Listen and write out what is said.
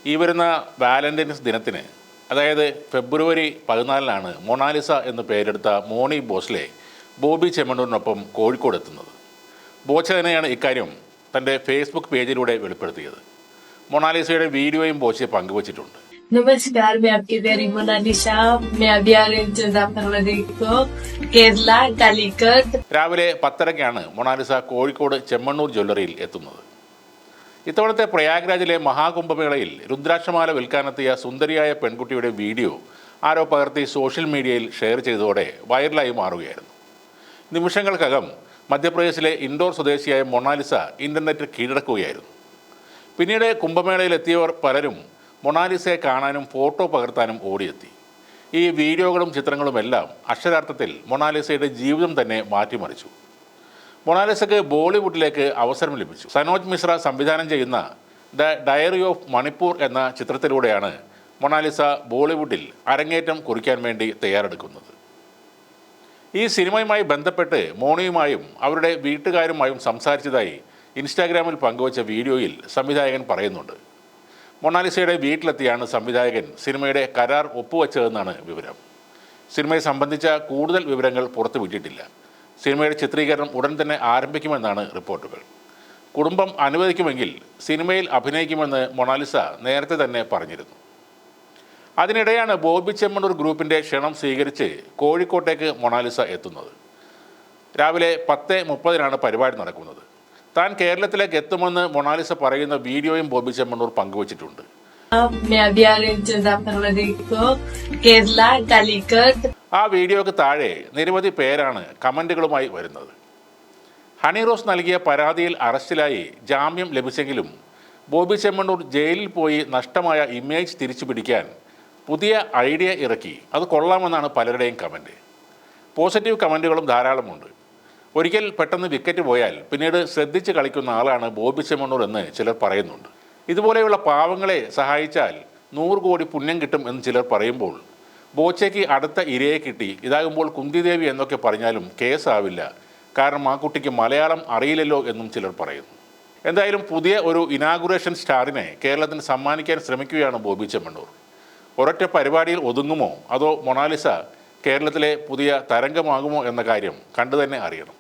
ഈ വരുന്ന വാലന്റൈൻസ് ദിനത്തിന്, അതായത് ഫെബ്രുവരി 14-നാണ് മൊണാലിസ എന്ന് പേരെടുത്ത മോണി ഭോസ്ലെ ബോബി ചെമ്മണ്ണൂരിനൊപ്പം കോഴിക്കോട് എത്തുന്നത്. ബോച്ച തന്നെയാണ് ഇക്കാര്യം തൻ്റെ ഫേസ്ബുക്ക് പേജിലൂടെ വെളിപ്പെടുത്തിയത്. മൊണാലിസയുടെ വീഡിയോയും ബോച്ച പങ്കുവച്ചിട്ടുണ്ട്. नमस्कार, मैं आपकी प्यारी मोनालिसा। मैं अभी आ रही हूँ केरला कालीकट। രാവിലെ 10:30-ക്കാണ് മൊണാലിസ കോഴിക്കോട് ചെമ്മണ്ണൂർ ജ്വല്ലറിയിൽ എത്തുന്നത്. ഇത്തവണത്തെ പ്രയാഗ്രാജിലെ മഹാകുംഭമേളയിൽ രുദ്രാക്ഷമാല വിൽക്കാനെത്തിയ സുന്ദരിയായ പെൺകുട്ടിയുടെ വീഡിയോ ആരോ പകർത്തി സോഷ്യൽ മീഡിയയിൽ ഷെയർ ചെയ്തതോടെ വൈറലായി മാറുകയായിരുന്നു. നിമിഷങ്ങൾക്കകം മധ്യപ്രദേശിലെ ഇൻഡോർ സ്വദേശിയായ മൊണാലിസ ഇന്റർനെറ്റ് കീഴടക്കുകയായിരുന്നു. പിന്നീട് കുംഭമേളയിൽ എത്തിയവർ പലരും മൊണാലിസയെ കാണാനും ഫോട്ടോ പകർത്താനും ഓടിയെത്തി. ഈ വീഡിയോകളും ചിത്രങ്ങളുമെല്ലാം അക്ഷരാർത്ഥത്തിൽ മൊണാലിസയുടെ ജീവിതം തന്നെ മാറ്റിമറിച്ചു. മൊണാലിസയ്ക്ക് ബോളിവുഡിലേക്ക് അവസരം ലഭിച്ചു. സനോജ് മിശ്ര സംവിധാനം ചെയ്യുന്ന ദ ഡയറി ഓഫ് മണിപ്പൂർ എന്ന ചിത്രത്തിലൂടെയാണ് മൊണാലിസ ബോളിവുഡിൽ അരങ്ങേറ്റം കുറിക്കാൻ വേണ്ടി തയ്യാറെടുക്കുന്നത്. ഈ സിനിമയുമായി ബന്ധപ്പെട്ട് മോണിയുമായും അവരുടെ വീട്ടുകാരുമായും സംസാരിച്ചതായി ഇൻസ്റ്റാഗ്രാമിൽ പങ്കുവച്ച വീഡിയോയിൽ സംവിധായകൻ പറയുന്നുണ്ട്. മൊണാലിസയുടെ വീട്ടിലെത്തിയാണ് സംവിധായകൻ സിനിമയുടെ കരാർ ഒപ്പുവെച്ചതെന്നാണ് വിവരം. സിനിമയെ സംബന്ധിച്ച കൂടുതൽ വിവരങ്ങൾ പുറത്തുവിട്ടിട്ടില്ല. സിനിമയുടെ ചിത്രീകരണം ഉടൻ തന്നെ ആരംഭിക്കുമെന്നാണ് റിപ്പോർട്ടുകൾ. കുടുംബം അനുവദിക്കുമെങ്കിൽ സിനിമയിൽ അഭിനയിക്കുമെന്ന് മൊണാലിസ നേരത്തെ തന്നെ പറഞ്ഞിരുന്നു. അതിനിടെയാണ് ബോബി ചെമ്മണ്ണൂർ ഗ്രൂപ്പിൻ്റെ ക്ഷണം സ്വീകരിച്ച് കോഴിക്കോട്ടേക്ക് മൊണാലിസ എത്തുന്നത്. രാവിലെ 10:30-നാണ് പരിപാടി നടക്കുന്നത്. താൻ കേരളത്തിലേക്ക് എത്തുമെന്ന് മൊണാലിസ പറയുന്ന വീഡിയോയും ബോബി ചെമ്മണ്ണൂർ പങ്കുവച്ചിട്ടുണ്ട്. ആ വീഡിയോക്ക് താഴെ നിരവധി പേരാണ് കമന്റുകളുമായി വരുന്നത്. ഹണി റോസ് നൽകിയ പരാതിയിൽ അറസ്റ്റിലായി ജാമ്യം ലഭിച്ചെങ്കിലും ബോബി ചെമ്മണ്ണൂർ ജയിലിൽ പോയി നഷ്ടമായ ഇമേജ് തിരിച്ചു പിടിക്കാൻ പുതിയ ഐഡിയ ഇറക്കി, അത് കൊള്ളാമെന്നാണ് പലരുടെയും കമൻറ്റ്. പോസിറ്റീവ് കമൻറ്റുകളും ധാരാളമുണ്ട്. ഒരിക്കൽ പെട്ടെന്ന് വിക്കറ്റ് പോയാൽ പിന്നീട് ശ്രദ്ധിച്ച് കളിക്കുന്ന ആളാണ് ബോബി ചെമ്മണ്ണൂർ എന്ന് ചിലർ പറയുന്നുണ്ട്. ഇതുപോലെയുള്ള പാവങ്ങളെ സഹായിച്ചാൽ 100 കോടി പുണ്യം കിട്ടും എന്ന് ചിലർ പറയുമ്പോൾ ബോച്ചയ്ക്ക് അടുത്ത ഇരയെ കിട്ടി, ഇതാകുമ്പോൾ കുന്തിദേവി എന്നൊക്കെ പറഞ്ഞാലും കേസാവില്ല, കാരണം ആ കുട്ടിക്ക് മലയാളം അറിയില്ലല്ലോ എന്നും ചിലർ പറയുന്നു. എന്തായാലും പുതിയ ഒരു ഇനാഗുറേഷൻ സ്റ്റാറിനെ കേരളത്തിന് സമ്മാനിക്കാൻ ശ്രമിക്കുകയാണ് ബോബി ചെമ്മണ്ണൂർ. ഒരൊറ്റ പരിപാടിയിൽ ഒതുങ്ങുമോ അതോ മൊണാലിസ കേരളത്തിലെ പുതിയ തരംഗമാകുമോ എന്ന കാര്യം കണ്ടു തന്നെ അറിയണം.